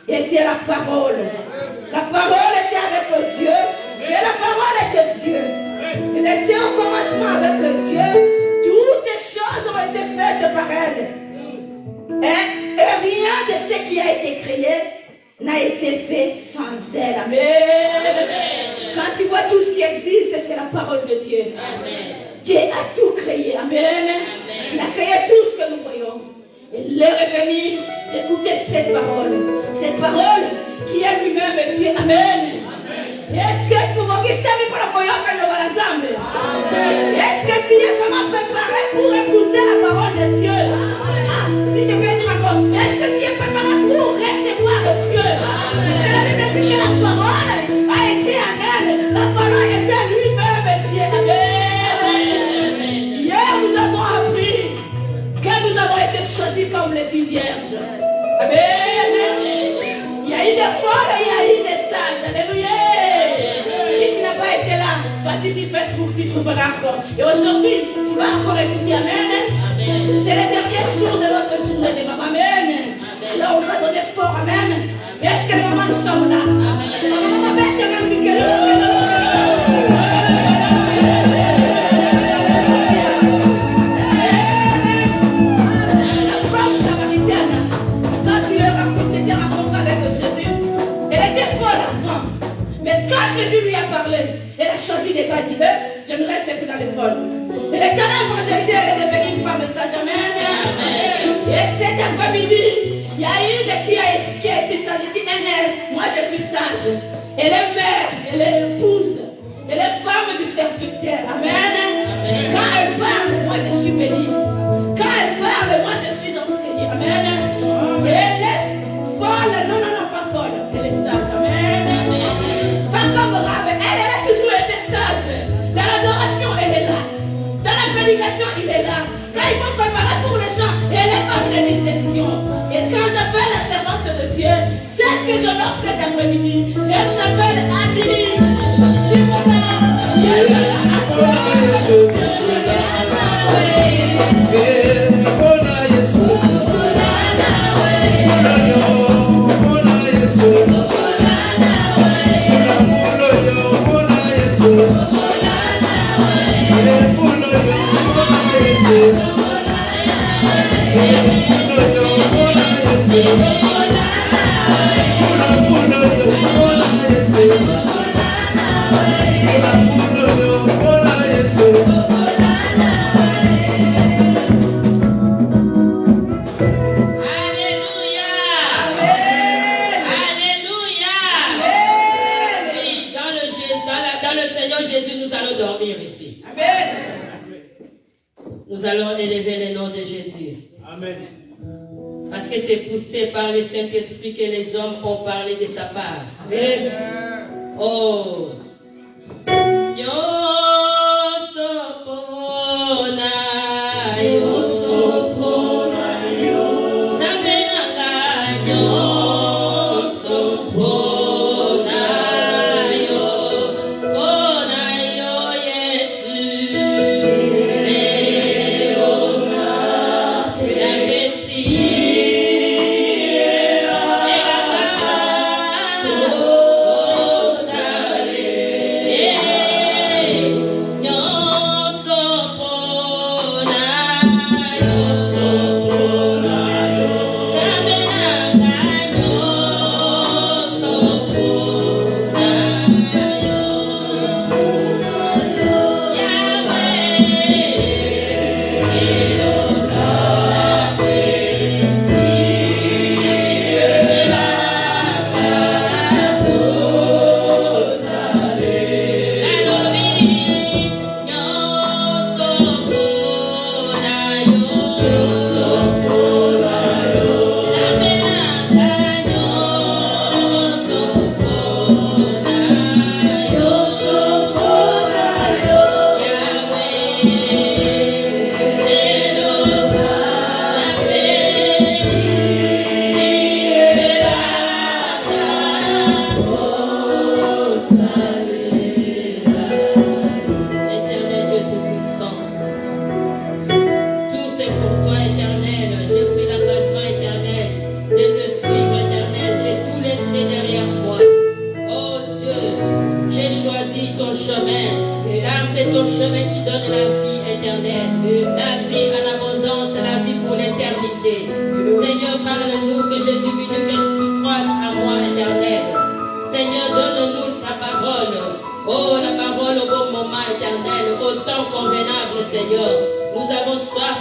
Était la parole. La parole était avec Dieu. Et la parole était Dieu. Il était au commencement avec Dieu. Toutes les choses ont été faites par elle. Et rien de ce qui a été créé n'a été fait sans elle. Amen. Quand tu vois tout ce qui existe, c'est la parole de Dieu. Dieu a tout créé. Amen. Il a créé tout ce que nous voyons. Il est revenu d'écouter cette parole qui est lui-même Dieu. Amen. Est-ce que tu vas pour la voyage de l'ensemble? Est-ce que tu es vraiment préparé pour écouter la parole de Dieu? Si je peux dire encore, est-ce que tu es préparé pour recevoir Dieu? C'est la Bible dit que la parole a été Amen. La parole était lui-même Dieu. Amen. Hier nous avons appris que nous avons été choisis comme les 10 vierges. Amen. Il y a eu des folles et il y a eu des sages. Alléluia. Si tu n'as pas été là, vas-y sur Facebook, tu trouveras encore. Et aujourd'hui, tu vas encore écouter. Amen. C'est le dernier jour de notre journée de maman. Amen. Là, on va donner fort. Amen. Est-ce que les mamans nous sommes là? Maman, bête, Jésus lui a parlé. Elle a choisi de pas dire, je ne reste plus dans les folles. Et l'éternel, quand j'ai dit, elle est devenue une femme sage. Amen. Et cet après-midi, il y a une qui a été sage. Elle dit, moi je suis sage. Elle est mère, elle est épouse, elle est femme du serviteur. Amen. Quand elle parle, moi je suis bénie. Quand elle parle, moi je suis enseignée. Amen. Et elle est folle. Non, pas folle. Elle est sage. Amen. Favorable. Elle a toujours été sage. Dans l'adoration, elle est là. Dans la prédication, il est là. Quand il faut préparer pour les gens, elle est femme de distinction. Et quand j'appelle la servante de Dieu, celle que j'honore cet après-midi, elle s'appelle Annie. Nous allons élever le nom de Jésus. Amen. Parce que c'est poussé par le Saint-Esprit que les hommes ont parlé de sa part. Amen. Oh.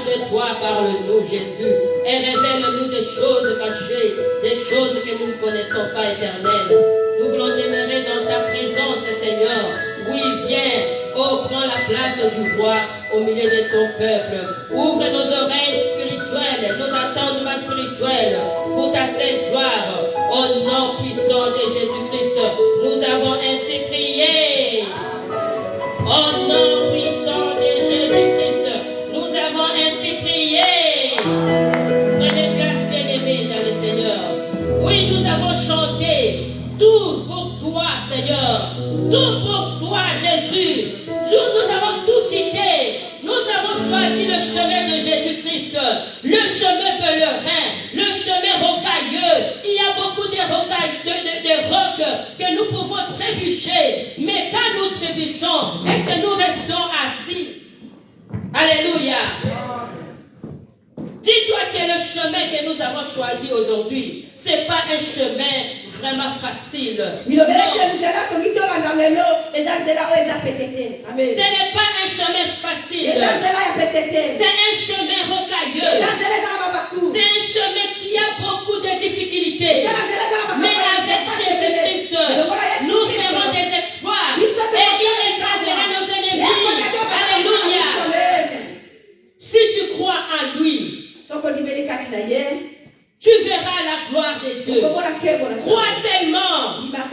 de toi, parle-nous, Jésus, et révèle-nous des choses cachées, des choses que nous ne connaissons pas, éternel. Nous voulons demeurer dans ta présence, Seigneur. Oui, viens, oh, prends la place du roi au milieu de ton peuple. Ouvre nos oreilles spirituelles, nos entendements spirituels pour ta sainte gloire. Au nom puissant de Jésus-Christ, nous avons ainsi prié. Au nom puissant de Jésus-Christ, nous avons ainsi prié. Prenez place, bien-aimés, dans le Seigneur. Oui, nous avons chanté. Tout pour toi, Seigneur. Tout pour toi, Jésus. Nous avons tout quitté. Nous avons choisi le chemin de Jésus-Christ. Le chemin pèlerin. Le chemin rocailleux. Il y a beaucoup de rocs que nous pouvons trébucher. Mais quand nous trébuchons, est-ce que nous restons assis? Alléluia. Dis-toi que le chemin que nous avons choisi aujourd'hui, ce n'est pas un chemin vraiment facile. Ce n'est pas un chemin facile. C'est un chemin rocailleux. C'est un chemin qui a beaucoup de difficultés. Mais avec Jésus-Christ, nous ferons des exploits. Et il écrasera nos ennemis. Alléluia. Si tu crois en lui, tu verras la gloire de Dieu. Crois seulement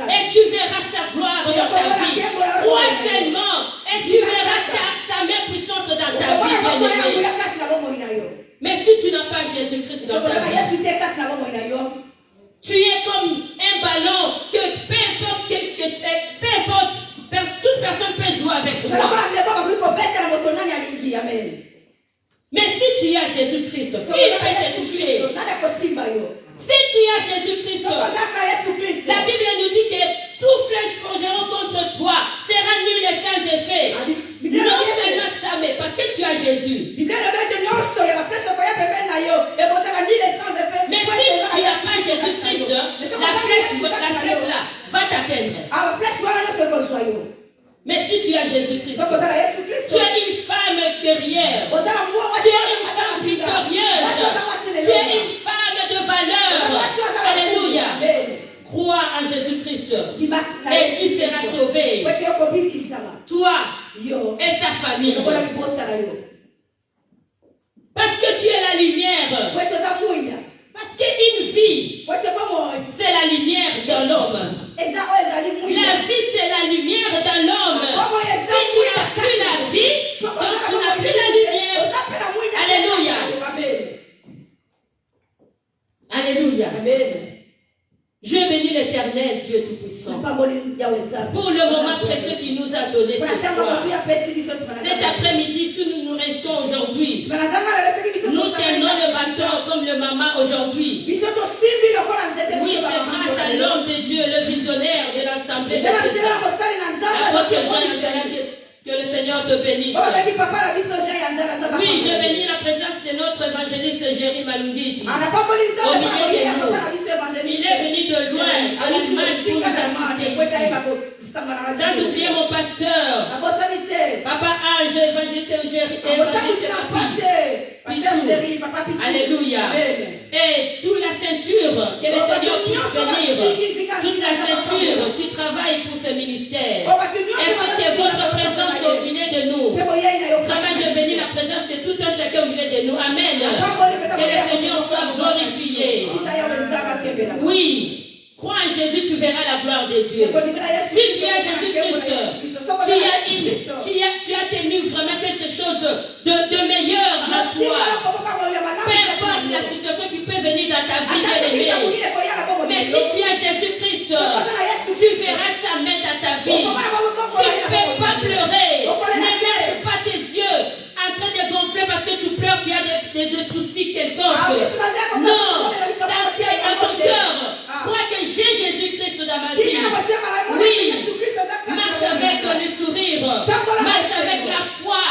et tu verras sa gloire dans ta vie. Crois seulement et tu verras sa main puissante dans ta vie, bien-aimé. Mais si tu n'as pas Jésus-Christ dans ta vie, tu es comme un ballon que peu importe, toute personne peut jouer avec toi. Mais si tu as Jésus-Christ, il peut te toucher. Si tu as Jésus-Christ, la Bible nous dit que tout flèche forgeront contre toi sera nul et sans effet. Non seulement ça, mais parce que tu as Jésus. Mais si tu n'as pas Jésus-Christ, la flèche là va t'atteindre. Mais si tu as Jésus-Christ, tu es une femme guerrière, tu es une femme victorieuse, tu es une femme de valeur. Alléluia. Crois en Jésus-Christ et tu seras sauvé. Toi et ta famille. Parce que tu es la lumière. Parce qu'une vie, c'est la lumière dans l'homme. La vie, c'est la lumière dans l'homme. Si tu n'as plus la vie, donc tu n'as plus la lumière. Alléluia. Alléluia. Je bénis l'Éternel, Dieu Tout-Puissant, pour le moment précieux qu'il nous a donné ce soir. Cet après-midi, si nous nous restons aujourd'hui, nous tenons le bâton comme le maman aujourd'hui. Oui, c'est grâce à l'homme de Dieu, le visionnaire de l'Assemblée de Dieu. Que le Seigneur te bénisse. Oui, je bénis la présence de notre évangéliste Jerry Malungiti au milieu de nous. Il est venu de loin, à l'Allemagne, pour nous assister ici. Sans oublier mon pasteur, Papa Ange, évangéliste Jerry, évangéliste Papi. Alléluia. Et toute la ceinture, que le Seigneur puisse venir, toute la ceinture qui travaille pour ce ministère. Ainsi que votre présence au milieu de nous. Vraiment, je bénis la présence de tout un chacun au milieu de nous. Amen. Que le Seigneur soit glorifié. Oui. Crois en Jésus, tu verras la gloire de Dieu. Si tu as Jésus-Christ, tu as tenu vraiment quelque chose de meilleur à toi. Peu importe la situation qui peut venir dans ta vie, bien-aimée. Mais si tu as Jésus-Christ, tu verras sa main dans ta vie. Tu ne peux pas pleurer. Ne lâche pas tes yeux en train de gonfler parce que tu pleures qu'il y a des soucis quelconques. Non, dans ton cœur, crois que j'ai Jésus-Christ dans ma vie. Oui, marche avec le sourire, marche avec la foi,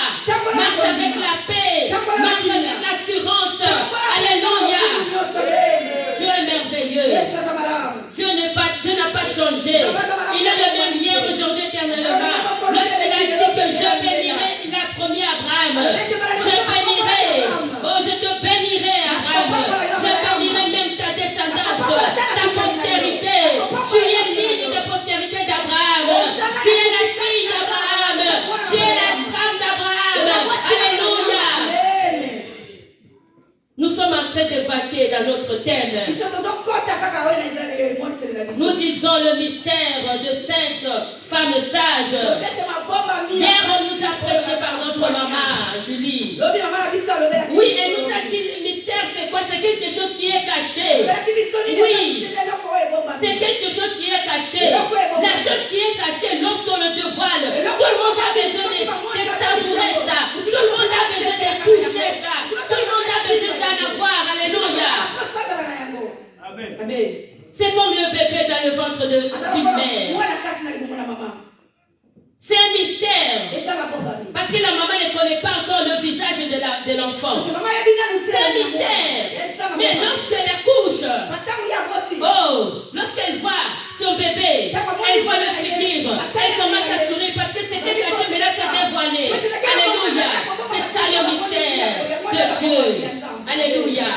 marche avec la paix, marche avec l'assurance. Alléluia. Dieu est merveilleux. Dieu n'a pas changé. Il est le même hier, aujourd'hui, éternellement. Lorsqu'il a dit que je bénirai la première Abraham, je bénirai train de vaquer dans notre thème. Nous disons le mystère de cette femme sage. Hier, on nous a prêché par notre maman, Julie. Oui, elle nous a dit le mystère, c'est quoi? C'est quelque chose qui est caché. Oui, c'est quelque chose qui est caché. La chose qui est cachée, lorsqu'on le dévoile, tout le monde a besoin de savourer ça. Tout le monde a besoin de toucher ça. Tout le monde a besoin d'en avoir. Alléluia. Amen. C'est comme le bébé dans le ventre d'une mère. C'est un mystère. Parce que la maman ne connaît pas encore le visage de l'enfant. C'est un mystère. Mais lorsqu'elle accouche, lorsqu'elle voit son bébé, elle voit le futur. Elle commence à sourire parce que c'était caché, mais là c'est dévoilé. Alléluia. C'est ça le mystère de Dieu. Alléluia.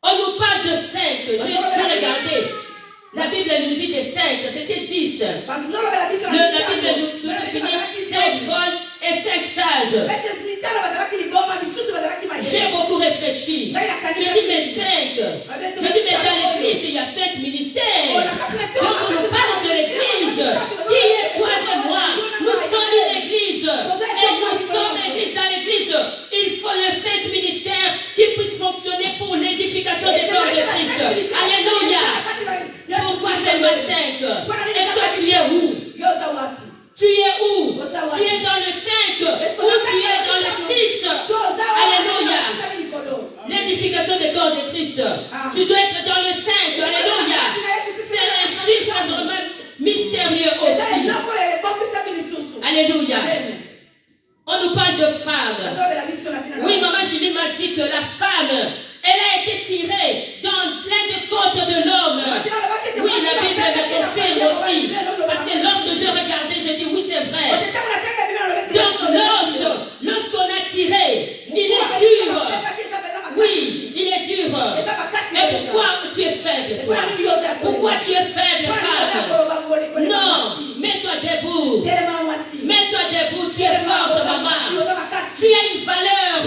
On nous parle de 5. J'ai regardé. La Bible nous dit des 5. C'était 10. La Bible nous définit 5 folles et 5 sages. J'ai beaucoup réfléchi. J'ai dit mais 5. J'ai dit mais dans l'église il y a 5 ministères. Donc on nous parle de l'église. Qui est toi et moi? Nous sommes une église. Et nous sommes l'église. Dans l'église, il faut les 5 ministères qui puissent fonctionner pour l'édification des corps de Christ. Alléluia. Pourquoi seulement 5? Et toi tu es où? Tu es où? Tu es dans le 5 ou tu es dans le 6? Alléluia. L'édification des corps de Christ. Tu dois être dans le 5. Alléluia. C'est un chiffre vraiment mystérieux aussi. Alléluia. On nous parle de femmes. Oui, maman Julie m'a dit que la femme, elle a été tirée dans plein de côtes de l'homme. Oui, la Bible me confirme aussi. Parce que lorsque je regardais, je dis oui, c'est vrai. Donc lorsqu'on a tiré, il est dur. Oui, il est dur. Mais pourquoi tu es faible, toi? Pourquoi tu es faible, femme? Non, mets-toi debout. Mets-toi debout, tu es forte, maman. Tu as une valeur.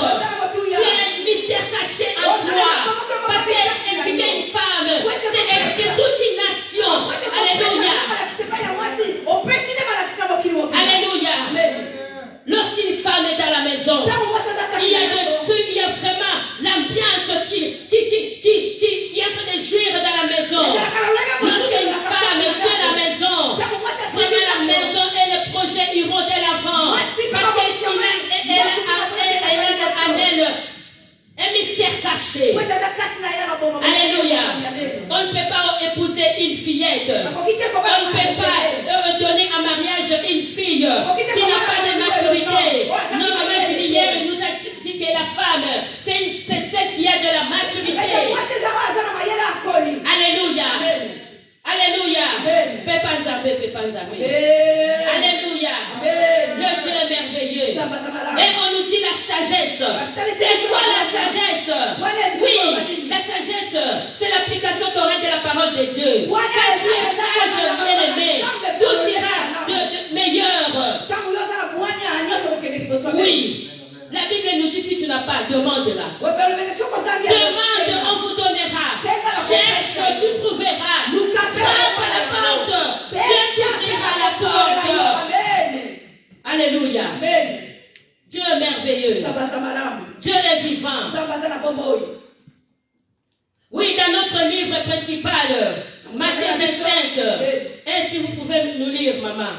Tu as un mystère caché en toi. Parce que tu es une femme. C'est toute une nation. Alléluia. Alléluia. Lorsqu'une femme est dans la maison, il y a vraiment l'ambiance qui est en train de jouir dans la maison. Lorsqu'une femme tient la maison, vraiment la maison et le projet iront de l'avant. Parce qu'elle a en elle un mystère caché. Alléluia. On ne peut pas épouser une fillette. On ne peut pas donner en mariage une fille qui n'a pas de maturité. Non, maman Julie hier nous a dit que la femme, c'est celle qui a de la maturité. Alléluia. Alléluia. Alléluia. Le Dieu est merveilleux. Et on nous dit la sagesse. C'est quoi la sagesse? Oui, la sagesse, c'est l'application correcte de la parole de Dieu. Quand tu es sage, bien-aimé, tout ira de meilleur. Oui. La Bible nous dit si tu n'as pas, demande-la. Demande, on vous donnera. Cherche, tu trouveras. Frappe à la porte. Dieu t'ouvrira la porte. Alléluia. Dieu est merveilleux. Dieu est vivant. Oui, dans notre livre principal, Matthieu 25. Et si vous pouvez nous lire, maman.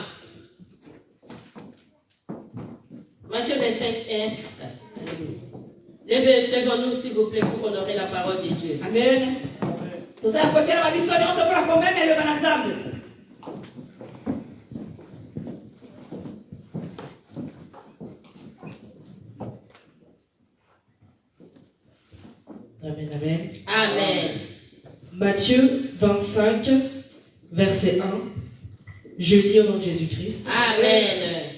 Matthieu 25, 1. Levons-nous, s'il vous plaît, pour honorer la parole de Dieu. Amen. Amen, amen. Amen. Matthieu 25, verset 1. Je lis au nom de Jésus-Christ. Amen.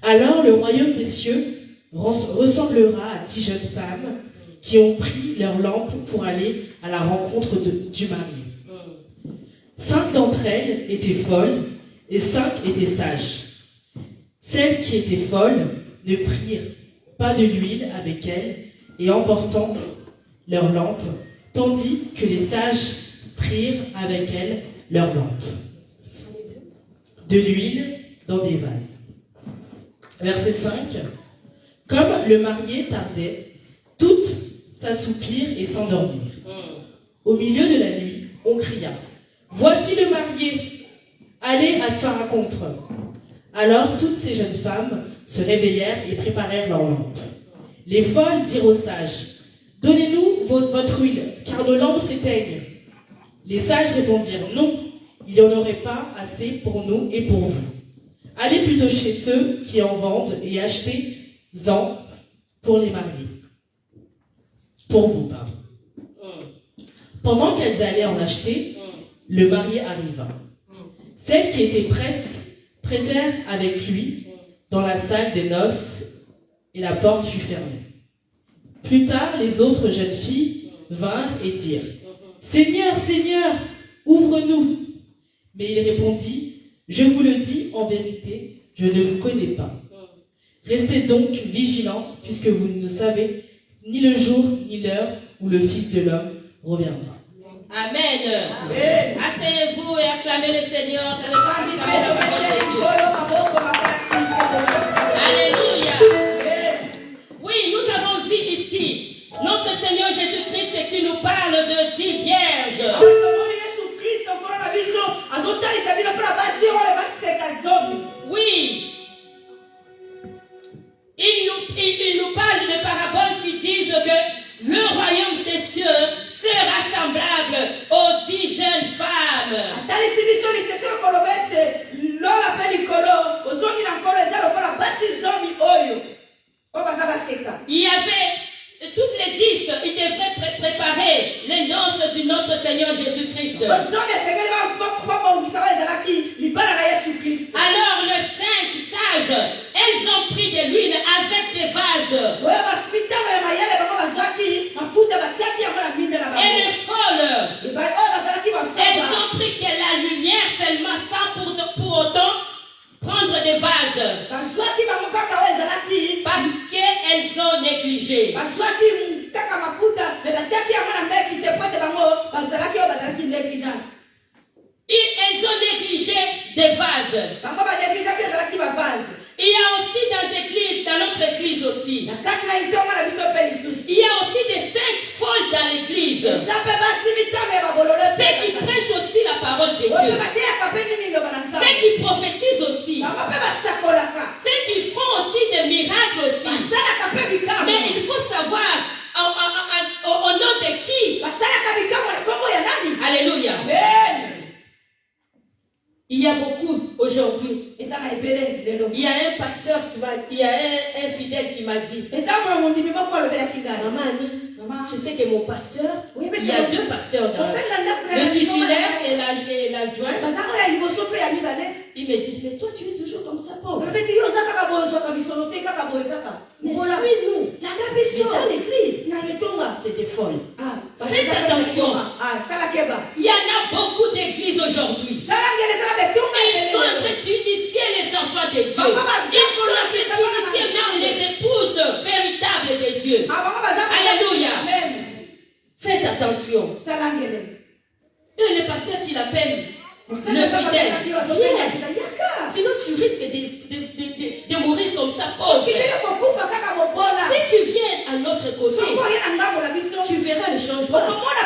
Alors le royaume des cieux ressemblera à 10 jeunes femmes qui ont pris leur lampe pour aller à la rencontre du mari. 5 d'entre elles étaient folles et 5 étaient sages. Celles qui étaient folles ne prirent pas de l'huile avec elles et emportant leurs lampes, tandis que les sages prirent avec elles leurs lampes. De l'huile dans des vases. Verset 5. Comme le marié tardait, toutes s'assoupirent et s'endormirent. Au milieu de la nuit, on cria, « Voici le marié, allez à sa rencontre. » Alors toutes ces jeunes femmes se réveillèrent et préparèrent leurs lampes. Les folles dirent aux sages, « Donnez-nous votre huile, car nos lampes s'éteignent. » Les sages répondirent, « Non, il n'y en aurait pas assez pour nous et pour vous. Allez plutôt chez ceux qui en vendent et achetez-en pour les mariés. » Pour vous, pardon. Pendant qu'elles allaient en acheter, le marié arriva. Celles qui étaient prêtes prêtèrent avec lui dans la salle des noces et la porte fut fermée. Plus tard, les autres jeunes filles vinrent et dirent, « Seigneur, Seigneur, ouvre-nous » Mais il répondit, « Je vous le dis en vérité, je ne vous connais pas. Restez donc vigilants, puisque vous ne savez ni le jour ni l'heure où le Fils de l'homme reviendra. » Amen. Asseyez-vous et acclamez le Seigneur. Alléluia. Oui, nous avons vu ici notre Seigneur Jésus-Christ qui nous parle de 10 vierges. Oui. Il nous parle de paraboles qui disent que le royaume des cieux sera semblable aux 10 jeunes femmes. Il y avait toutes les 10, ils devraient préparer les noces du notre Seigneur Jésus-Christ. Alors les 5 sages, elles ont pris de l'huile avec des vases. Et les folles, elles ont pris que la lumière seulement sans pour autant prendre des vases. Parce qu'elles ont négligé. Et elles ont négligé des vases. Il y a aussi dans l'église, dans notre église aussi. Il y a aussi des 5 folles dans l'église. Ceux qui prêchent aussi la parole de Dieu. Ceux qui prophétisent aussi. Ceux qui font aussi des miracles aussi. Mais il faut savoir au nom de qui. Alléluia. Il y a beaucoup aujourd'hui. Il y a un pasteur il y a un fidèle qui m'a dit, Maman Annie, tu sais que mon pasteur, il y a 2 pasteurs dans le titulaire et l'adjoint. Il me dit, mais toi tu es toujours comme ça, pauvre. Mais suis-nous. Dans l'église, c'est des folles. Faites attention. Il y en a beaucoup d'églises aujourd'hui. Ils sont en train d'initier les enfants de Dieu. Ils sont en train d'initier même les épouses véritables de Dieu. Alléluia. Faites attention. Et le pasteur qui l'appelle le fidèle. Sinon tu risques de mourir comme ça, pauvre. Si tu viens à notre côté, tu verras le changement.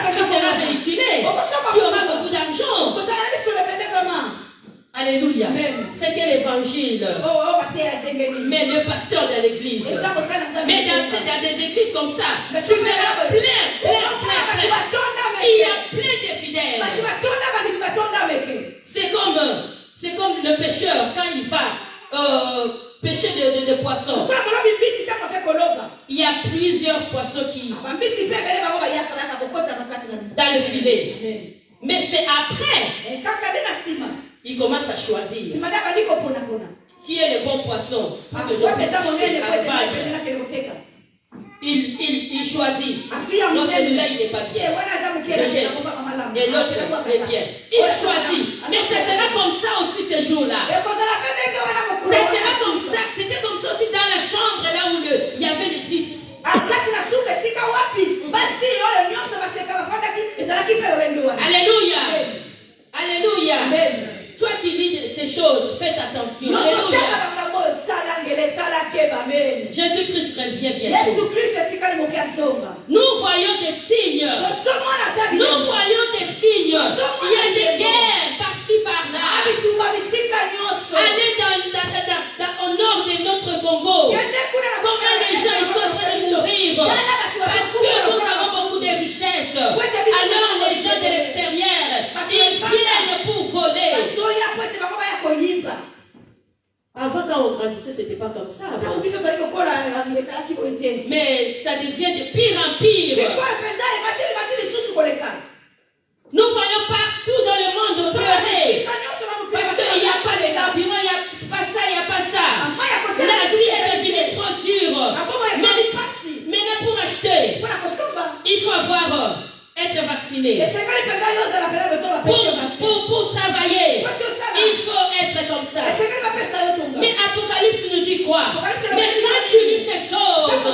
Tu seras véhiculé. Tu auras beaucoup d'argent. Alléluia. C'est que l'évangile. Mais le pasteur de l'église. Mais dans des églises comme ça, tu verras plein. Il y a plein de fidèles. C'est comme le pêcheur quand il va pêcher de poissons. Il y a plusieurs poissons qui dans le filet. Mais c'est après il commence à choisir qui est le bon poisson pour que je puisse il choisit. Non, celui-là il n'est pas bien. Je jette. Et l'autre est bien. Il choisit. Mais ce sera comme ça aussi ces jours-là. Ce sera comme ça. C'était comme ça aussi dans la chambre là où il y avait les 10. Alléluia. Amen. Alléluia. Amen. Toi qui lis ces choses, faites attention. Alléluia. Jésus-Christ revient bientôt. Nous voyons des signes. Nous voyons des signes. Il y a des guerres par-ci par-là. Allez au nord de notre Congo. Comment les gens ils sont en train de survivre? Parce que nous avons beaucoup de richesses. Alors les gens de l'extérieur, ils viennent pour voler. Avant, quand on grandissait, ce n'était pas comme ça. Avant. Mais ça devient de pire en pire. Nous voyons partout dans le monde pleurer. Parce qu'il n'y a pas de carburant, il n'y a pas ça, il n'y a pas ça. La vie est devenue trop dure. Mais pour acheter, il faut être vacciné. Pour travailler, il faut être comme ça. Mais Apocalypse nous dit quoi? Mais quand tu lis ces choses,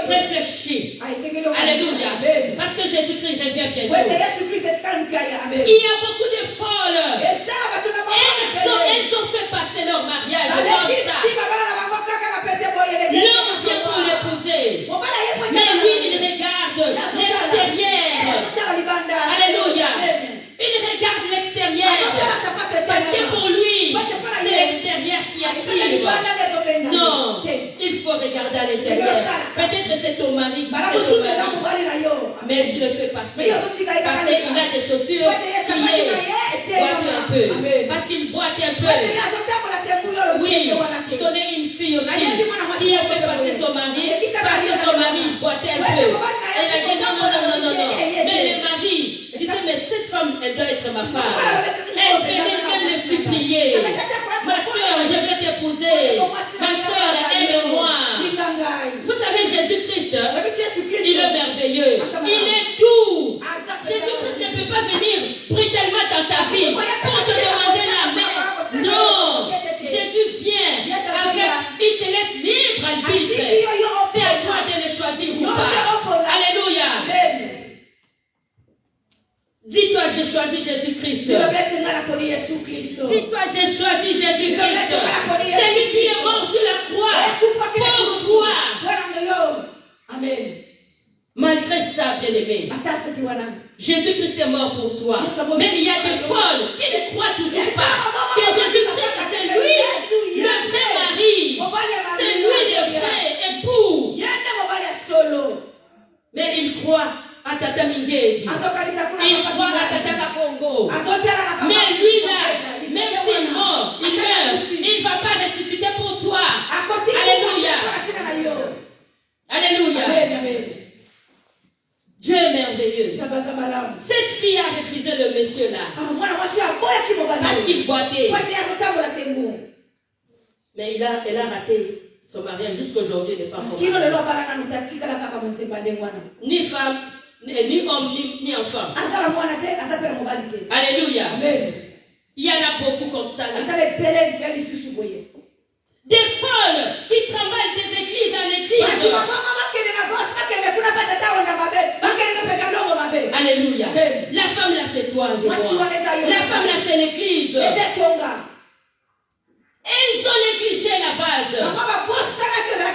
réfléchis. Alléluia. Parce que Jésus-Christ revient bientôt. Il y a beaucoup de folles. Elles ont fait passer leur mariage comme ça. L'homme vient pour l'épouser. Mais lui, il regarde l'extérieur. Alléluia. Il regarde l'extérieur. Parce que pour lui, c'est l'extérieur qui attire. Non, il faut regarder à l'intérieur. Peut-être c'est ton mari. Mais je le fais passer. Parce qu'il a des chaussures qui boitent un peu. Parce qu'il boite un peu. Oui, je connais une fille aussi qui a fait passer son mari parce que son mari boitait un peu. Elle a dit non. Mais le mari, je disais, mais cette femme, elle doit être ma femme. Elle venait même me supplier. Ma soeur, je vais t'épouser. Ma soeur, aime-moi. Vous savez, Jésus-Christ, il est merveilleux. Il est tout. Jésus-Christ ne peut pas venir brutalement dans ta vie pour te demander la main. Non. Jésus vient avec, il te laisse libre arbitre. C'est à toi de le choisir ou pas. Alléluia. Dis-toi, j'ai choisi Jésus-Christ. Dis-toi, j'ai choisi Jésus-Christ. C'est lui qui est mort sur la croix pour toi. Amen. Malgré ça, bien-aimé, Jésus-Christ est mort pour toi. Mais il y a des folles qui ne croient toujours pas que Jésus-Christ, c'est lui, le vrai mari. C'est lui, le vrai époux. Mais il croit à Tata Mingeji. Il croit à Tata Kakongo. Mais lui là, même s'il est mort, il meurt, il ne va pas ressusciter pour toi. Alléluia. Alléluia. Dieu est merveilleux. Cette fille a refusé le monsieur là. Parce qu'il boitait. Mais elle a raté son mariage jusqu'aujourd'hui. Il n'est pas mort. Ni femme, ni homme, ni enfant. Alléluia. Il y en a beaucoup comme ça là. Des folles qui travaillent des églises en église. Alléluia. La femme là c'est toi. La femme là c'est l'église. Ils ont négligé la base. Là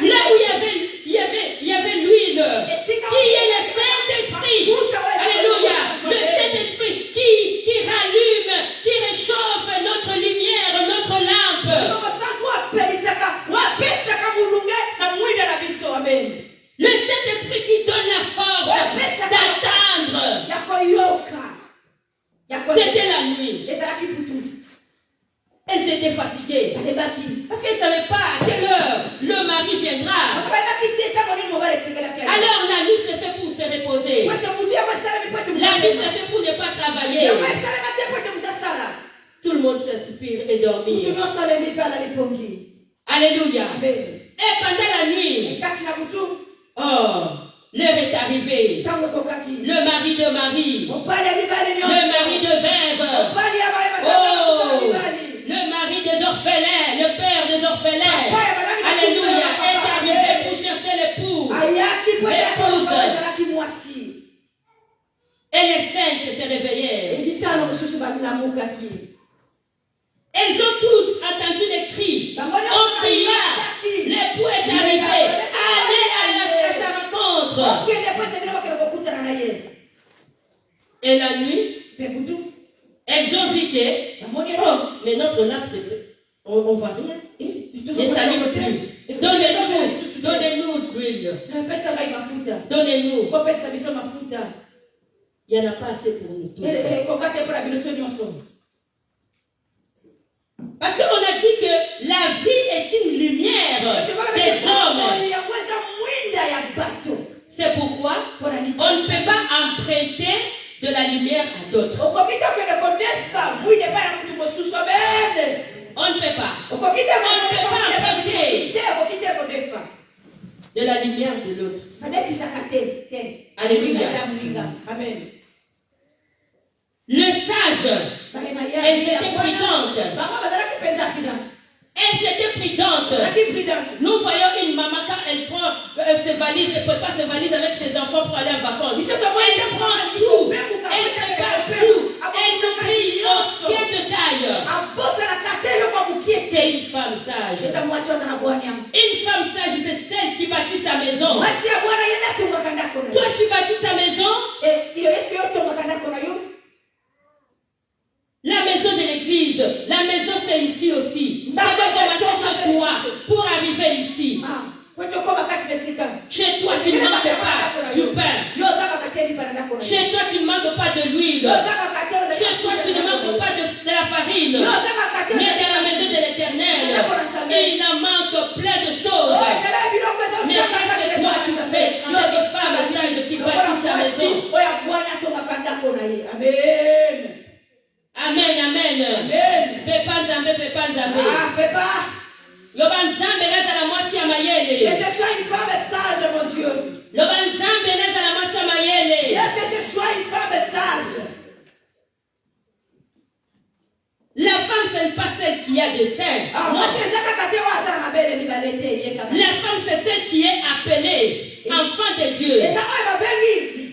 où il y avait l'huile. Qui est le Saint-Esprit. Alléluia. Le Saint-Esprit qui rallume, qui réchauffe notre lumière, notre lampe. Le Saint-Esprit qui donne la force d'attendre. C'était la nuit. Elle s'était fatiguée. Parce qu'elle ne savait pas à quelle heure le mari viendra. Alors la nuit c'est fait pour se reposer. La nuit c'est fait pour ne pas travailler. Tout le monde s'inspire et dormir. Alléluia. Et pendant la nuit, l'heure est arrivée. Le mari de Marie, le mari de veuve, le mari des orphelins, le père des orphelins, alléluia, est arrivé pour chercher l'époux, l'épouse. Et les saintes se réveillèrent. Ils ont tous entendu les cris. On cria. L'époux est arrivé. Allez à sa rencontre. Et la nuit, elles ont vu que, oh, mais notre lampe, on ne voit rien. Ne s'allume plus. Donnez-nous l'huile. Donnez-nous. Il n'y en a pas assez pour nous tous. Parce qu'on a dit que la vie est une lumière des hommes. C'est pourquoi on ne peut pas emprunter de la lumière à d'autres. On ne peut pas. On ne peut pas emprunter de la lumière de l'autre. Alléluia. Amen. Le sage, elle était prudente. Elle était prudente. Nous voyons une maman quand elle prend ses valises, elle prépare ses valises avec ses enfants pour aller en vacances. Elle prend tout. Elle prépare tout. Elle prie au pied de taille. C'est une femme sage. Une femme sage, c'est celle qui bâtit sa maison. Toi, tu bâtis ta maison. La maison de l'église, la maison c'est ici aussi. Ça doit commencer chez toi pour arriver ici. Chez toi, tu ne manques pas du pain. Chez toi, tu ne manques pas de l'huile. Chez toi, tu ne manques pas de la farine. Mais dans la maison de l'Éternel, il en manque plein de choses. Mais qu'est-ce que toi tu fais en tant que femme sage qui bâtit sa maison? Amen, amen. Pepa nzambe. Loba nzambe nazala mwasi ya mayele. Que je sois une femme sage, mon Dieu. Loba nzambe nazala mwasi ya mayele. Que je sois une femme sage. La femme, ce n'est pas celle qui a des seins. La femme, c'est celle qui est appelée enfant de Dieu.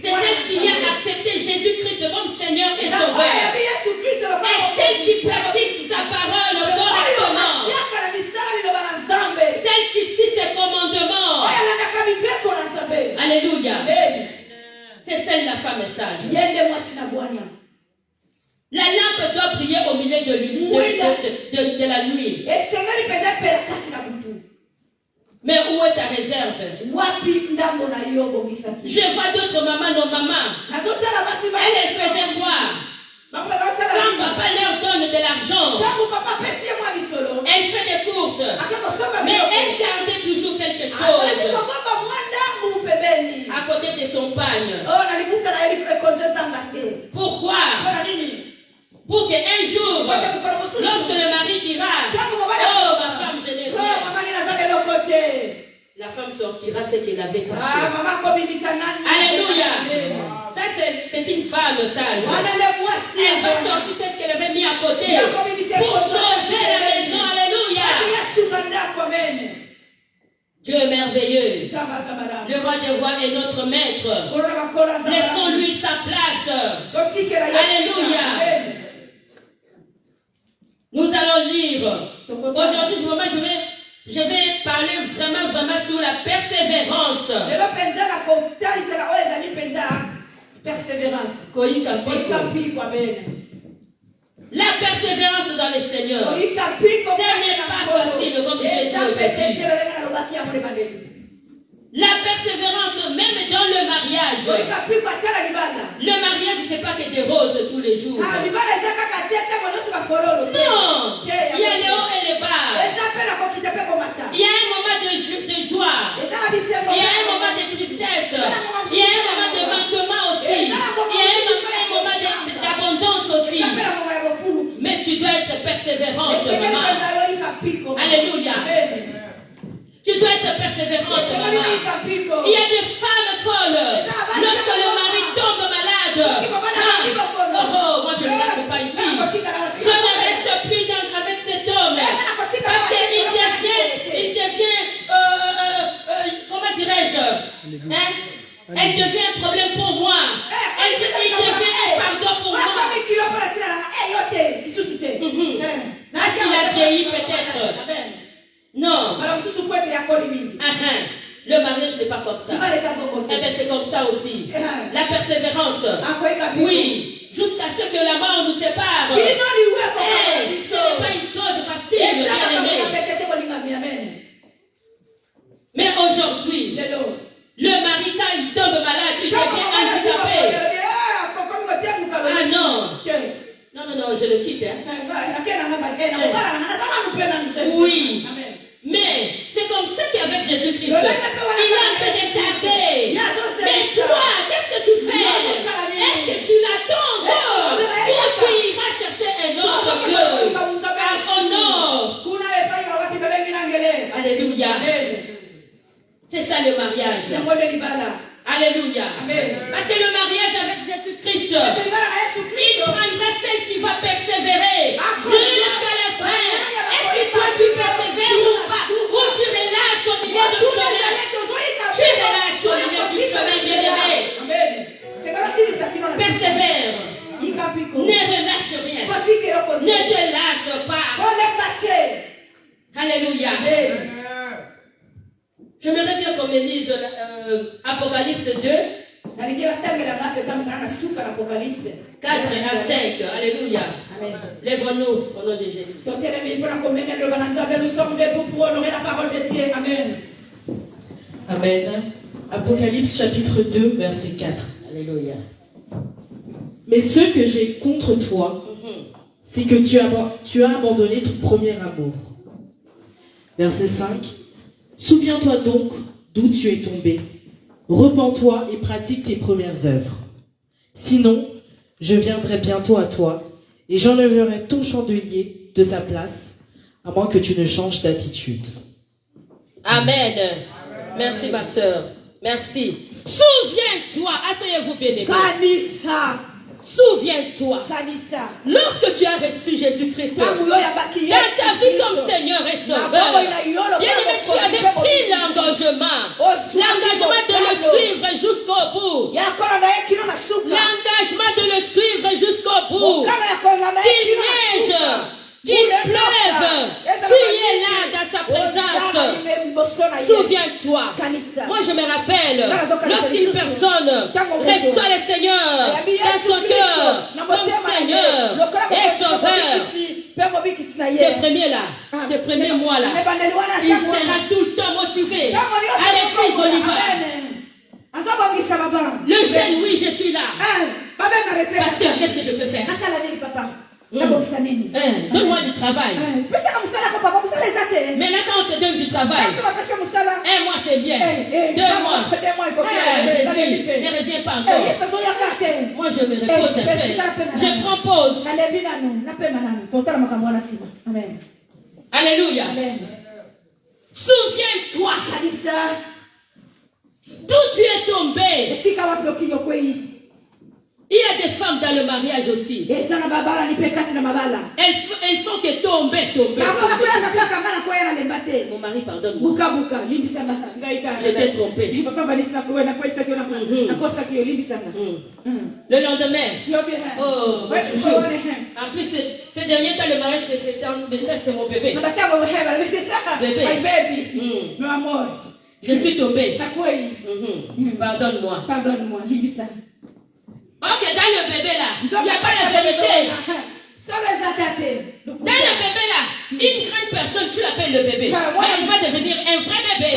C'est celle qui a accepté Jésus-Christ comme Seigneur et Sauveur. Et celle qui pratique sa parole correctement. Celle qui suit ses commandements. Alléluia. C'est celle la femme sage. La lampe doit briller au milieu de la nuit. Mais où est ta réserve? Je vois d'autres mamans, nos mamans. Elle faisait quoi? Quand papa leur donne de l'argent, elle fait des courses. Mais elle gardait toujours quelque chose à côté de son pagne. Pourquoi? Pour qu'un jour, lorsque le mari dira, oh ma femme, je n'ai rien, la femme sortira ce qu'elle avait caché. Alléluia. Ça c'est une femme sage. Elle va sortir ce qu'elle avait mis à côté pour sauver la maison. Alléluia. Dieu est merveilleux. Le roi des rois est notre maître. Laissons-lui sa place. Alléluia. Nous allons lire. Aujourd'hui, je vais parler vraiment sur la persévérance. La persévérance dans le Seigneur. Ce n'est pas facile, comme Jésus le dit. La persévérance, même dans le mariage. Le mariage, ce n'est pas que des roses tous les jours. Non, il y a les hauts et les bas. Il y a un moment de joie. Il y a un moment de tristesse. Il y a un moment de manquement aussi. Il y a un moment d'abondance aussi. Mais tu dois être persévérante, maman. Alléluia. Tu dois être persévérante, maman. Il y a des femmes folles. Lorsque le mari tombe malade, moi je ne reste pas ici. Je ne reste plus avec cet homme. Parce qu'il devient comment dirais-je, Elle devient un problème pour moi. Il devient un fardeau pour moi. Parce qu'il a vieilli peut-être. Non. Le mariage n'est pas comme ça. Eh bien, c'est comme ça aussi. La persévérance. Oui. Jusqu'à ce que la mort nous sépare. Ce n'est pas une chose facile, bien-aimé. Mais aujourd'hui, le mari, quand il tombe malade, il devient handicapé. Ah non. Non, je le quitte. Oui. Mais c'est comme ça qu'avec Jésus-Christ, il a fait des tardés. Mais toi, qu'est-ce que tu fais? Est-ce que tu l'attends encore? Ou tu iras chercher un autre Dieu? Honor. Alléluia. C'est ça le mariage. Alléluia. Parce que le mariage avec Jésus-Christ, il prendra celle qui va persévérer jusqu'à la fin. Est-ce que toi tu persévères ou pas? Ou tu relâches au milieu du chemin? Tu relâches au milieu du chemin, bien-aimé. Persévère. Ne relâche rien. Ne te lasse pas. Alléluia. J'aimerais bien qu'on me lise Apocalypse 2, 4 à 5. Alléluia. Lève-nous au nom de Jésus. Nous sommes debout pour honorer la parole de Dieu. Amen. Amen. Apocalypse chapitre 2, verset 4. Alléluia. Mais ce que j'ai contre toi, c'est que tu as abandonné ton premier amour. Verset 5. Souviens-toi donc d'où tu es tombé. Repens-toi et pratique tes premières œuvres. Sinon, je viendrai bientôt à toi et j'enlèverai ton chandelier de sa place, à moins que tu ne changes d'attitude. Amen. Merci ma soeur. Merci. Souviens-toi, asseyez-vous bien. Souviens-toi, lorsque tu as reçu Jésus-Christ dans ta vie comme Seigneur et Sauveur, bien-aimé, tu avais pris l'engagement de le suivre jusqu'au bout. L'engagement de le suivre jusqu'au bout. Qu'il neige, qu'il pleuve, tu es là dans sa présence. Souviens-toi. Moi je me rappelle, lorsqu'une personne reçoit le Seigneur dans son cœur comme Seigneur et Sauveur, ce premier-là, ce premier mois-là, il sera tout le temps motivé. À l'église, on y va. Le jeune, oui, je suis là. Pasteur, qu'est-ce que je peux faire? Donne-moi du travail. Mais là, quand on te donne du travail, un mois c'est bien, 2 mois, Jésus, ne reviens pas encore. Moi je me repose un peu. Je prends pause. Alléluia. Souviens-toi d'où tu es tombé. Il y a des femmes dans le mariage aussi. Elles font que tomber. Mon mari, pardonne-moi. Je t'ai trompé. Le lendemain. Oh, mon chouchou. En plus, ces derniers temps, le mariage que c'est mon bébé. Bébé. Je suis tombée. Pardonne-moi. Ok, dans le bébé là, il n'y a pas la vérité. Dans le bébé là, une grande personne, tu l'appelles le bébé. Mais il va devenir un vrai bébé.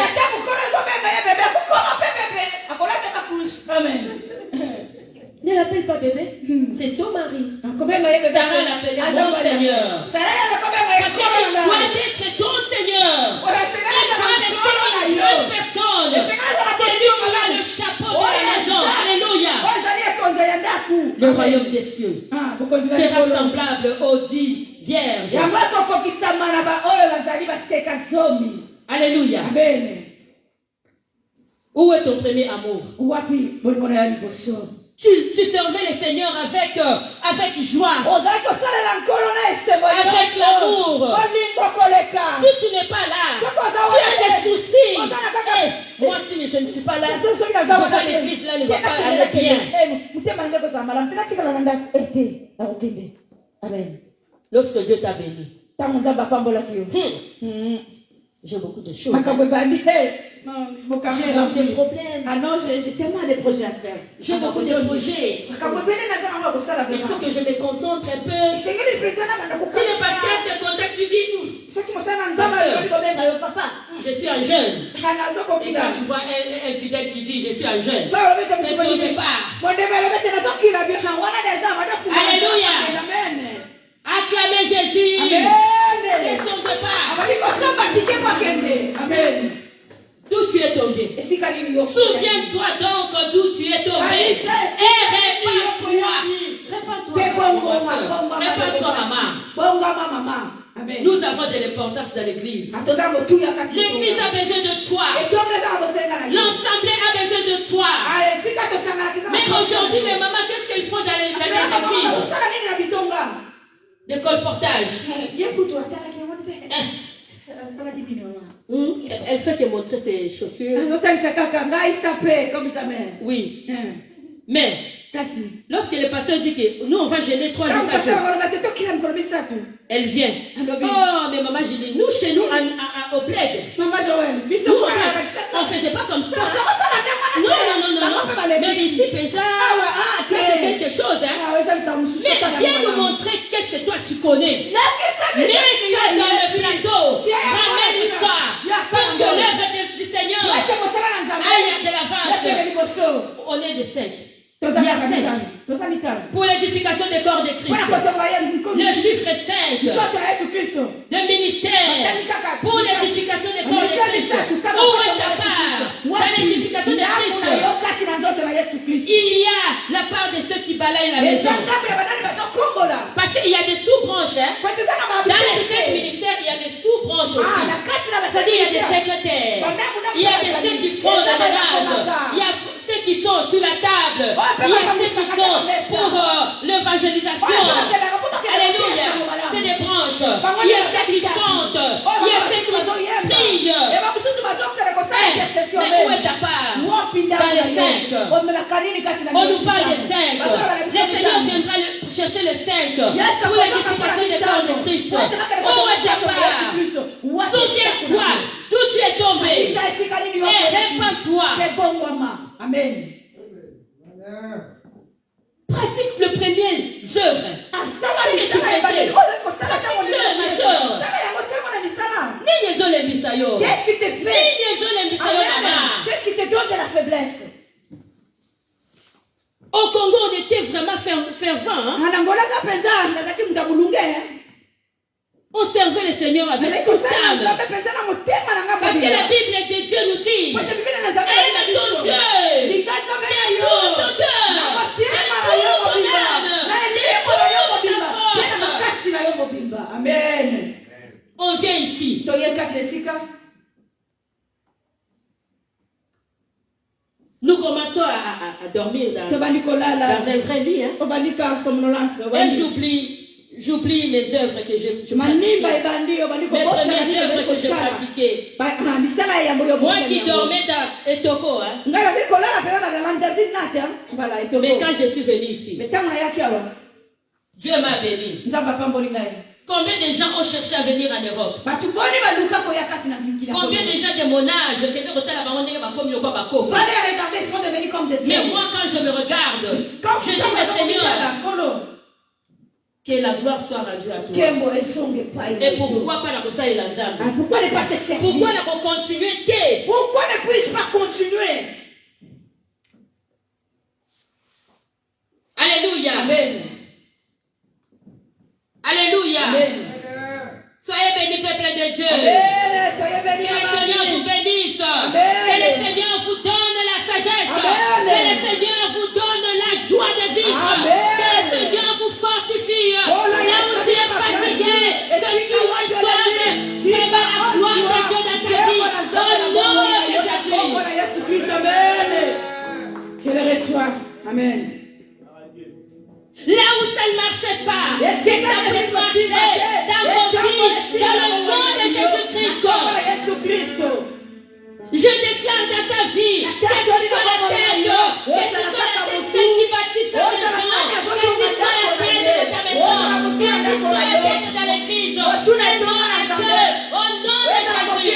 Ne l'appelle pas bébé, c'est ton mari. Sarah l'appelait mon Seigneur. Parce qu'il doit être ton Seigneur. Il doit rester une grande personne. C'est lui qui a le chapeau de la maison. Alléluia. Le royaume des cieux sera semblable aux 10 vierges. Alléluia. Où est ton premier amour? tu servais le Seigneur avec joie, avec l'amour. Si tu n'es pas là, tu as des soucis. Moi, si je ne suis pas là, je vois l'église là, ne va pas aller bien. Lorsque Dieu t'a béni, j'ai beaucoup de choses. J'ai des problèmes. Ah non, j'ai tellement de projets à faire. J'ai beaucoup de projets. Il faut que je me concentre un peu. Si le pasteur te contacte, tu dis je suis un jeune. Et quand tu vois un fidèle qui dit je suis un jeune, c'est son départ. Alléluia. Acclamez Jésus. C'est son départ. Amen. D'où tu es tombé. Souviens-toi donc d'où tu es tombé. Et répands-toi. Répands-toi, maman. Nous avons de l'importance dans l'église. L'église a besoin de toi. L'assemblée a besoin de toi. Mais aujourd'hui, les mamans, qu'est-ce qu'elles font dans les églises? Des colportages. Elle fait que montrer ses chaussures. Comme jamais. Oui. Mais lorsque le pasteur dit que nous on va gêner 3 jours, 4 jours, elle vient. Oh, mais maman, j'ai dit, nous chez nous au plaid, nous on ne faisait pas comme ça. Non. Mais ici, c'est quelque chose. Hein. Mais viens nous montrer qu'est-ce que toi tu connais. Mets ça dans le plateau. Ramène ça. Pour que l'œuvre du Seigneur aille de l'avance. On est des 5. Il y a 5 pour l'édification des corps de Christ. Le chiffre 5 le ministère pour l'édification des corps de Christ. Où est ta part dans l'édification de Christ? Il y a la part de ceux qui balayent la maison. Parce qu'il y a des sous-branches. Hein? Dans les 5 ministères, il y a des sous-branches aussi. C'est-à-dire il y a des secrétaires. Il y a ceux qui font le ménage. Il y a ceux qui sont sur la table. Il y a ceux qui sont pour l'évangélisation. Alléluia. C'est des branches. Il y a ceux qui chantent. Il y a ceux qui prient. Mais où est ta part? Dans les 5. On nous parle des 5. Le Seigneur viendra chercher les 5 pour l'édification des corps de Christ. Où est ta part? Souviens-toi d'où tu es tombé. Et répands-toi. Amen. Pratique le premier œuvre. Ce que tu faisais. Pratique-le, ma soeur. Qu'est-ce qui te fait? Qu'est-ce qui te donne de la faiblesse? Au Congo, on était vraiment fervent. Hein? On servait le Seigneur avec toute âme. Parce que la Bible de Dieu nous dit aime ton Dieu de tout ton cœur, de toute ton âme, Amen. On vient ici. Nous commençons à dormir dans un vrai lit. Hein? Et j'oublie mes œuvres que je pratiquais. Mes premières œuvres que je pratiquais. Moi qui dormais dans Etoko. Hein? Mais quand je suis venu ici, Dieu m'a béni. Combien de gens ont cherché à venir en Europe? Combien de gens de mon âge mais moi quand je me regarde, je dis mais Seigneur, que la gloire soit rendue à toi. Et pourquoi pas la Pourquoi ne pas te servir? Pourquoi ne pas continuer? Pourquoi ne puis-je pas continuer? Alléluia. Amen. Alléluia. Amen. Soyez bénis, peuple de Dieu. Amen. Soyez bénis. Que le Seigneur vous bénisse. Amen. Que le Seigneur vous donne la sagesse. Amen. Que le Seigneur vous donne la joie de vivre. Amen. Que le Seigneur vous fortifie. Oh, là, là où tu es fatigué, que tu reçoives la gloire de Dieu dans ta vie. Au nom de Jésus. Amen. Que le reçoive. Amen. Là où ça ne marchait pas, que ça puisse marcher dans vos vies, dans le nom de Jésus-Christ. Je déclare dans ta vie que tu sois la tête, que tu sois la tête celle qui bâtit sa maison, que tu sois la tête de ta maison, que tu sois la tête dans l'église, et non la queue, au nom de Jésus.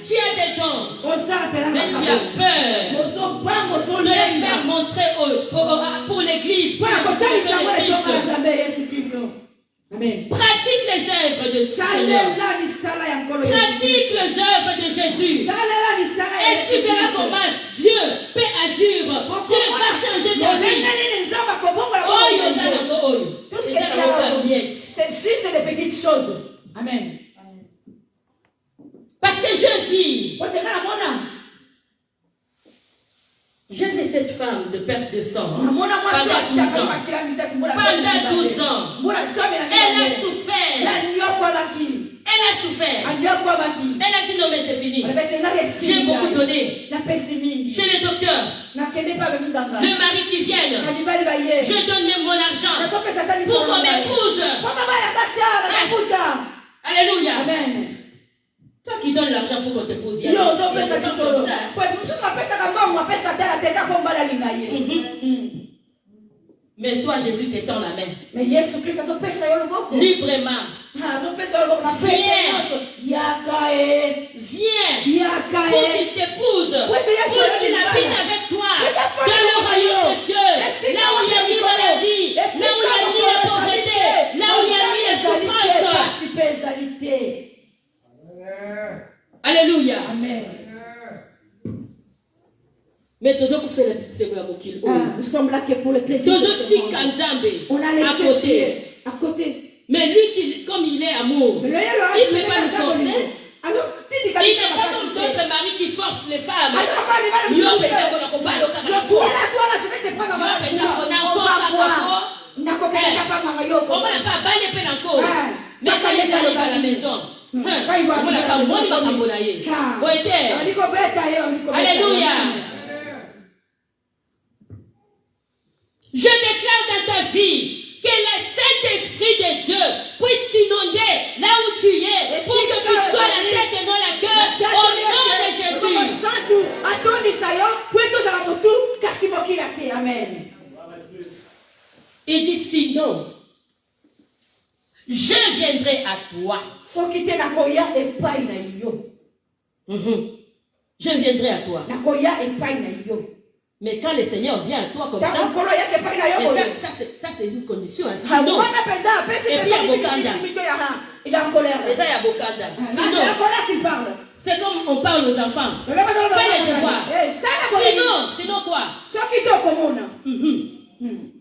Tu as des dons, mais tu as peur de les faire montrer pour l'église, pour la construction de Christ. Amen. Pratique les œuvres de Seigneur. Pratique les œuvres de Jésus. Et tu verras comment Dieu peut agir. Dieu va changer ta vie. C'est juste des petites choses. Amen. Parce que je vis. Je vis cette femme de perte de sang pendant 12 ans. Pendant 12 ans. Elle a souffert. Elle a souffert. Elle a dit non mais c'est fini. J'ai beaucoup donné. Chez les docteurs. Le mari qui vienne. Je donne même mon argent pour qu'on m'épouse. Alléluia. Amen. Toi qui donnes l'argent pour qu'on t'épouse, il y a des gens comme ça. Mais toi, Jésus t'étend la main. Librement. Viens pour qu'il t'épouse, pour qu'il habite avec toi dans le royaume des cieux, là où il y a ni maladie, là où il y a ni la pauvreté, là où il y a ni la souffrance. Alléluia. Amen. Mais toujours pour faire le Seigneur Mokil. Nous sommes là que pour le plaisir. On a laissé à côté. Mais lui, comme il est amour, il ne peut pas nous forcer. Il n'est pas comme d'autres maris qui forcent les femmes. Mais quand il arrive à la maison, alléluia. Je déclare dans ta vie que le Saint-Esprit de Dieu puisse t'inonder là où tu es pour que tu sois la tête et non la queue au nom de Jésus. Amen. Il dit sinon, je viendrai à toi. Je viendrai à toi. Mais quand le Seigneur vient à toi comme ça, c'est une condition. Sinon, et puis à Bokanda. Il est en colère. Et ça, il y a Bokanda. C'est la colère qui parle. C'est comme on parle aux enfants. Fais les devoirs. Sinon quoi?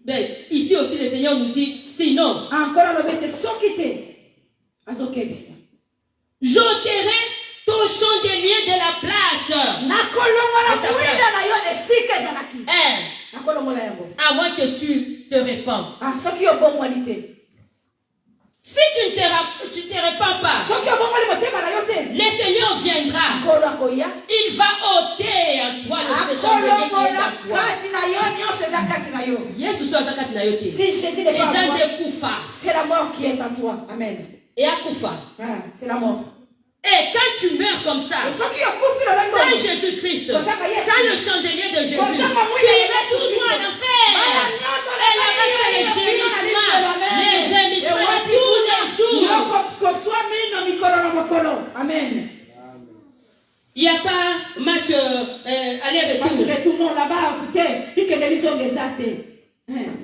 Ben, ici aussi, le Seigneur nous dit sinon. J'ôterai ton chandelier de la place. À moins que tu te répandes. Si tu ne te répands pas, le Seigneur viendra. Il va ôter en toi le chandelier qui est à toi. C'est la mort qui est en toi. Amen. Et à Koufa. C'est la mort. Et quand tu meurs comme ça, sans Jésus-Christ, sans le chandelier de Jésus, tu irais tout droit en enfer. Et là-bas, c'est les gémissements tous les jours. Amen. Il n'y a pas match aller-retour.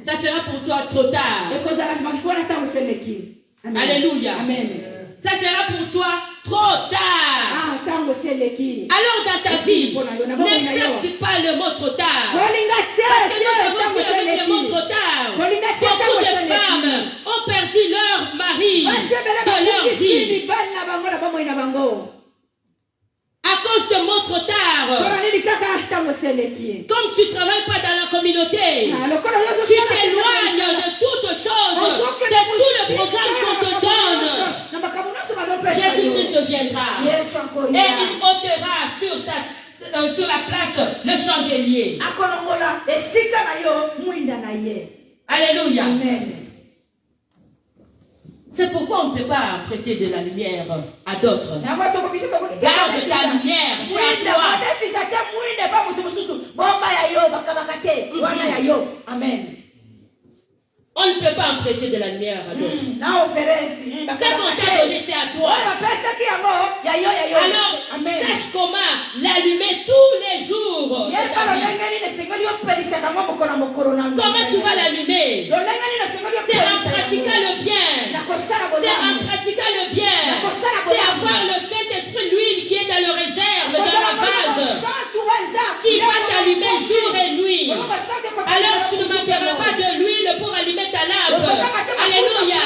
Ça sera pour toi trop tard. Alléluia. Amen. Ça sera pour toi trop tard. Alors dans ta vie, n'accepte pas le mot trop tard. Parce que nous avons vu avec le mot trop tard. Beaucoup de femmes ont perdu leur mari de leur vie. À cause de mots trop tard. Comme tu ne travailles pas dans la communauté, tu t'éloignes de toutes choses, de tout le programme qu'on te donne. Jésus-Christ viendra et il ôtera sur la place le chandelier. chandelier. akolongola esika na yo mwinda na ye. Alléluia. Amen. C'est pourquoi on ne peut pas prêter de la lumière à d'autres. Garde ta lumière, c'est à toi. Amen. On ne peut pas en prêter de la lumière à d'autres. Ce qu'on t'a donné, c'est à toi. Alors, sache comment l'allumer tous les jours. Comment tu vas l'allumer? C'est en pratiquant le bien. C'est en pratiquant le bien. C'est avoir le Saint-Esprit, l'huile qui est dans le réserve, dans la vase, qui va t'allumer jour et nuit. Alors tu ne manqueras pas de l'huile pour allumer ta lampe. Alléluia.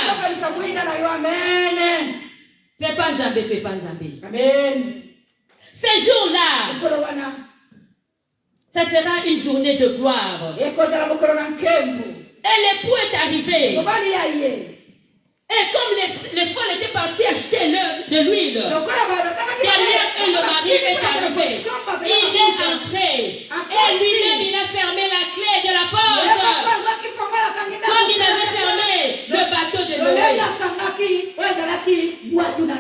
Pépa Nzambe, Pépa Nzambe. Amen. Ces jours-là, ça sera une journée de gloire. Et l'époux est arrivé. Et comme les femmes étaient parties acheter de l'huile, derrière eux, le mari est arrivé. Il est entré. Et lui-même, il a fermé la clé de la porte. Comme il avait fermé le bateau de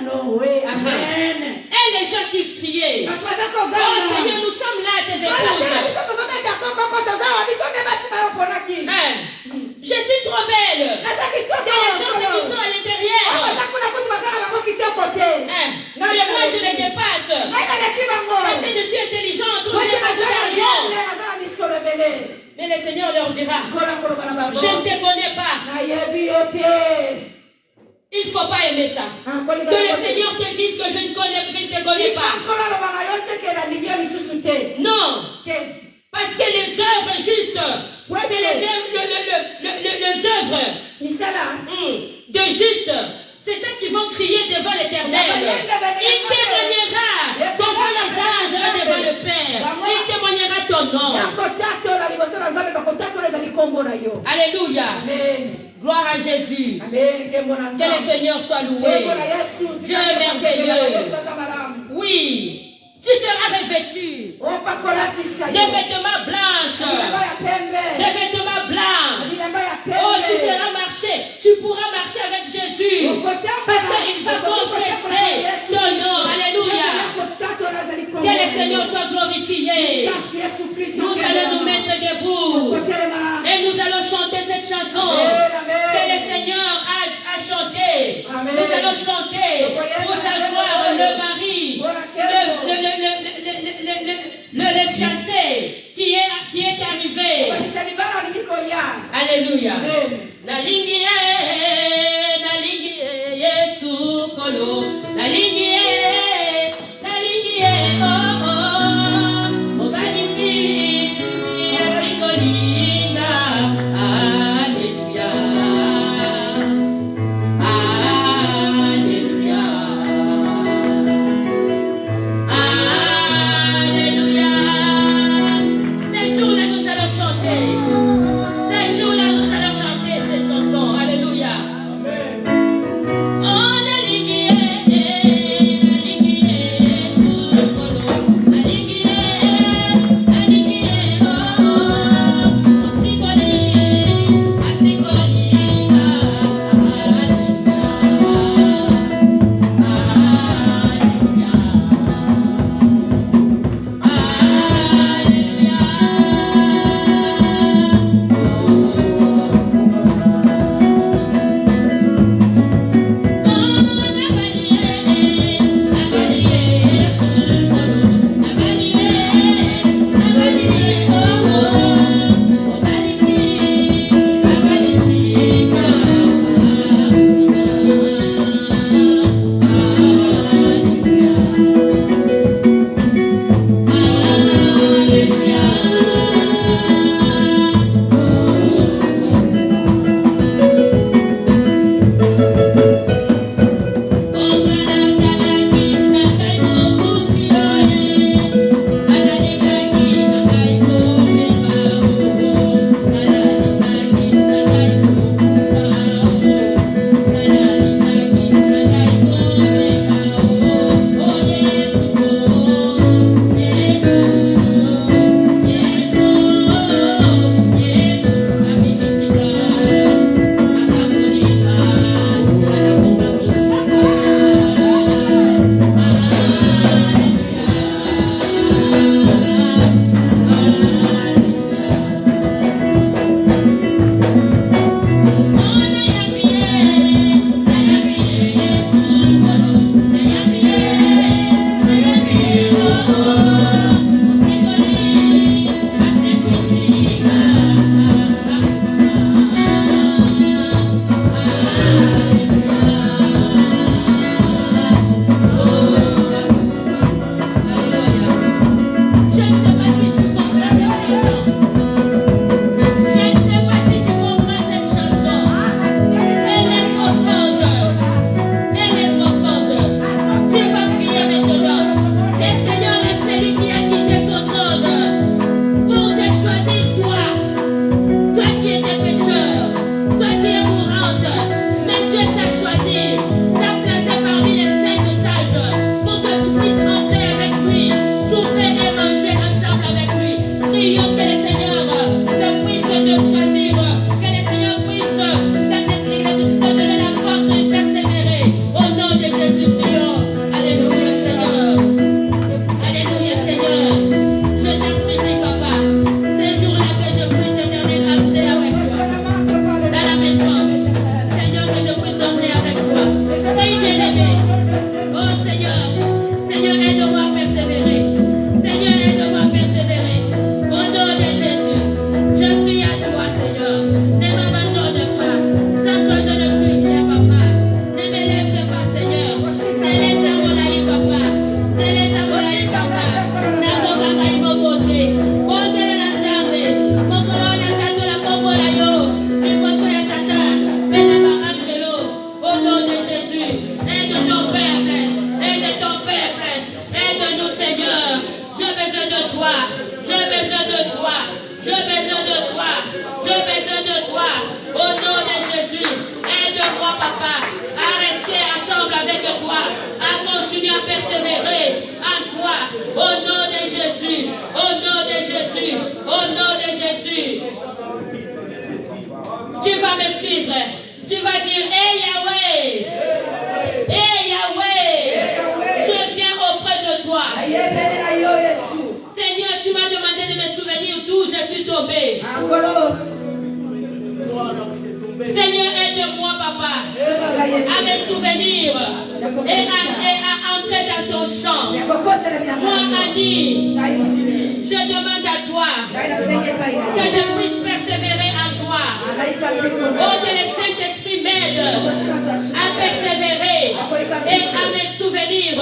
Noé. Amen. Et les gens qui criaient, oh Seigneur, nous sommes là, tes épouses. Je suis trop belle. Et les hommes qui sont à l'intérieur. Mais moi je les dépasse. Parce que je suis intelligente. Ou j'ai beaucoup d'argent. Mais le Seigneur leur dira, je ne te connais pas. Il ne faut pas aimer ça. Que le Seigneur te dise que je ne te connais pas. Non. Parce que les œuvres justes, c'est les œuvres de justes. C'est ça qui vont crier devant l'Éternel. Il témoignera devant les anges et devant le Père. Il témoignera ton nom. Alléluia. Gloire à Jésus. Que le Seigneur soit loué. Dieu est merveilleux. Oui. Tu seras revêtu de vêtements blanches, de vêtements blancs. Oh, tu seras marché. Tu pourras marcher avec Jésus parce qu'il va confesser ton nom. Alléluia. Que le Seigneur soit glorifié. Nous allons nous mettre debout et nous allons chanter cette chanson que le Seigneur a chanté. Nous allons chanter pour sa gloire le mari, le fiancé qui est arrivé. Alléluia. Nalingi Yesu kolo. Nalingi oh oh. Osanisi Yasikolinga. Alléluia. suivre. Tu vas dire, hey Yahweh, hey Yahweh, je viens auprès de toi. Seigneur, tu m'as demandé de me souvenir d'où je suis tombé. Seigneur, aide-moi, papa, à me souvenir et à entrer dans ton champ. Moi, Annie, je demande à toi que je puisse persévérer en toi. Oh, que le Saint-Esprit m'aide à persévérer et à me souvenir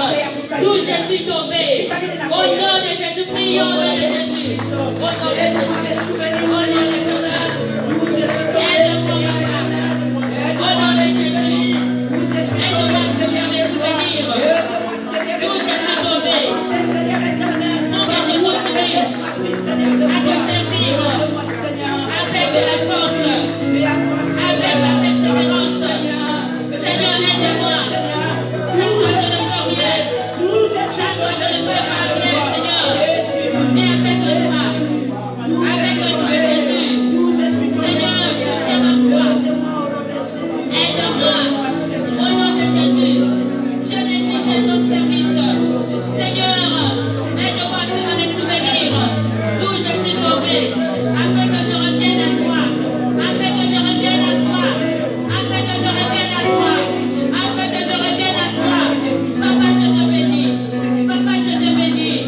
d'où je suis tombé. Au nom de Jésus, prions au nom de Jésus. Au nom de Jésus. Au nom de Jésus. Aide-moi, papa. Au nom de Jésus. Aide-moi, Seigneur, à me souvenir d'où je suis tombé. Pour que je continue à te servir avec la force, avec la persévérance. Seigneur, aide-moi. Sans toi, je ne peux rien. Sans toi, je ne peux pas rien, Seigneur. Mais avec toi, Jésus. Seigneur, soutiens ma foi. Aide-moi. Au nom de Jésus, je néglige ton service. Seigneur, aide-moi à me souvenir d'où je suis tombé, afin que je revienne à toi, afin que je revienne à toi, afin que je revienne à toi, afin que je revienne à toi. Papa, je te bénis. Papa, je te bénis.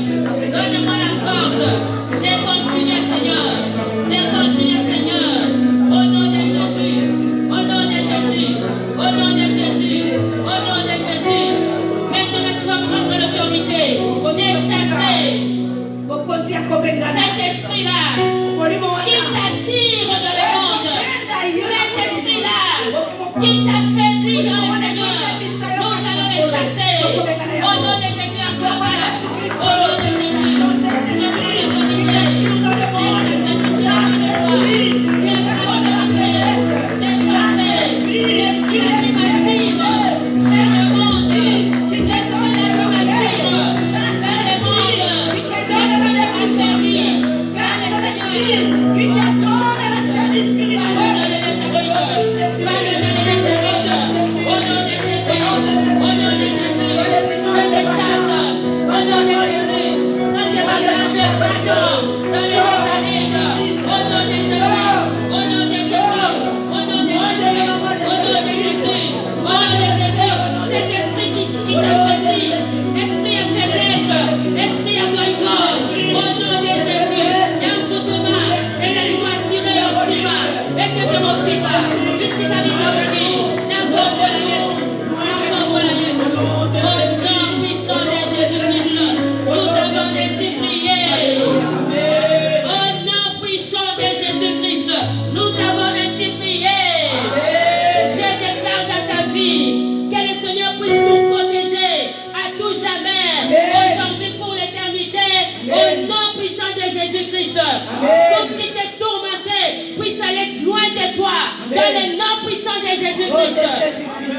Donne-moi la force de continuer, Seigneur. De continuer, Seigneur. Au nom de Jésus. Au nom de Jésus. Au nom de Jésus. Au nom de Jésus. Maintenant, tu vas prendre l'autorité de chasser cet esprit-là qui t'attire dans le monde. Cet esprit-là qui t'affaiblit dans le Seigneur. Nous allons les chasser. Au nom de Jésus, encore au nom de Jésus. Je prie l'autorité de chasser tout ça de toi. Je prends de chasser l'esprit qui m'attire vers le monde. L'esprit qui m'attire vers le monde.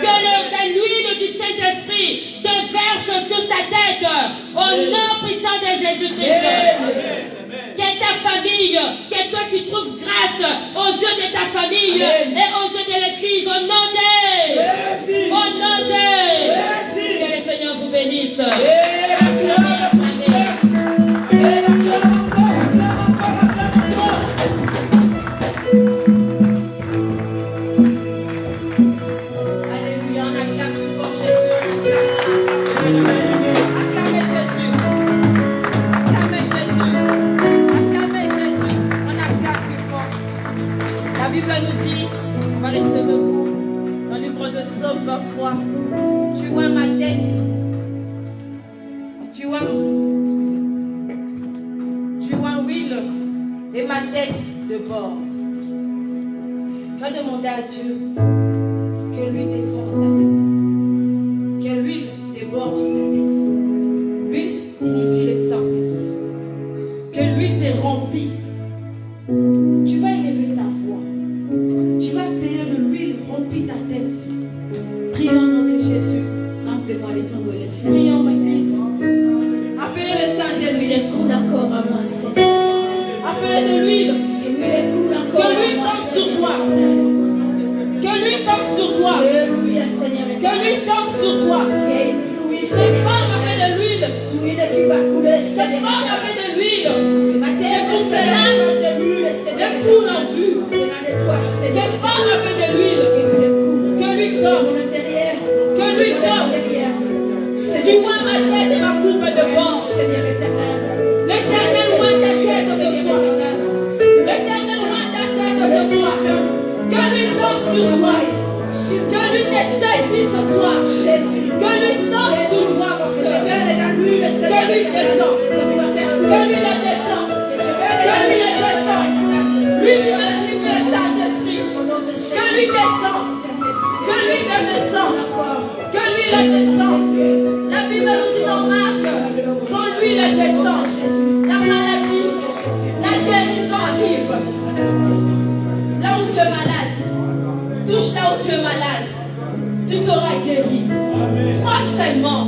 Que l'huile du Saint-Esprit déverse sur ta tête au nom puissant de Jésus-Christ. Que ta famille, que toi tu trouves grâce aux yeux de ta famille et aux yeux de l'Église au nom de. Au nom de. Que le Seigneur vous bénisse. Acclamez, acclamez. Tu vois ma tête. Tu vois l'huile et ma tête de bord. Tu vas demander à Dieu que l'huile descende dans ta tête. Que l'huile déborde sur ta tête. L'huile signifie le Saint-Esprit. Que l'huile te remplisse. Tu vas élever ta voix. Tu vas appeler de l'huile remplir ta tête. Prions au nom de Jésus. Remplis-moi les temps de l'Esprit. Prions, ma Église. Appelez le Saint-Jésus. Il coule encore à moi, Seigneur. Appelez de l'huile. Que l'huile tombe sur toi. lui tombe sur toi. Alléluia, Seigneur. Que lui tombe sur toi. Cette femme avait de l'huile. Cette femme avait de l'huile. C'est pour cela les poules l'ont vu. Cette femme avait de l'huile. Que lui tombe. Que lui tombe. Tu vois ma tête et ma coupe de bord. L'Éternel voit ta tête ce soir. L'Éternel voit ta tête ce soir. Que lui tombe sur toi. Que lui te saisisse ce soir. Que lui tombe sur toi, mon frère. Que lui descend. Que lui la descend. Que lui la descend. Lui qui magnifie le Saint-Esprit. Que lui descend. Que lui la descend. Que lui la descend. La Bible nous dit dans Marc, quand lui la descend, la maladie, la guérison arrive. Là où tu es malade, touche là où tu es malade, tu seras guéri. Crois seulement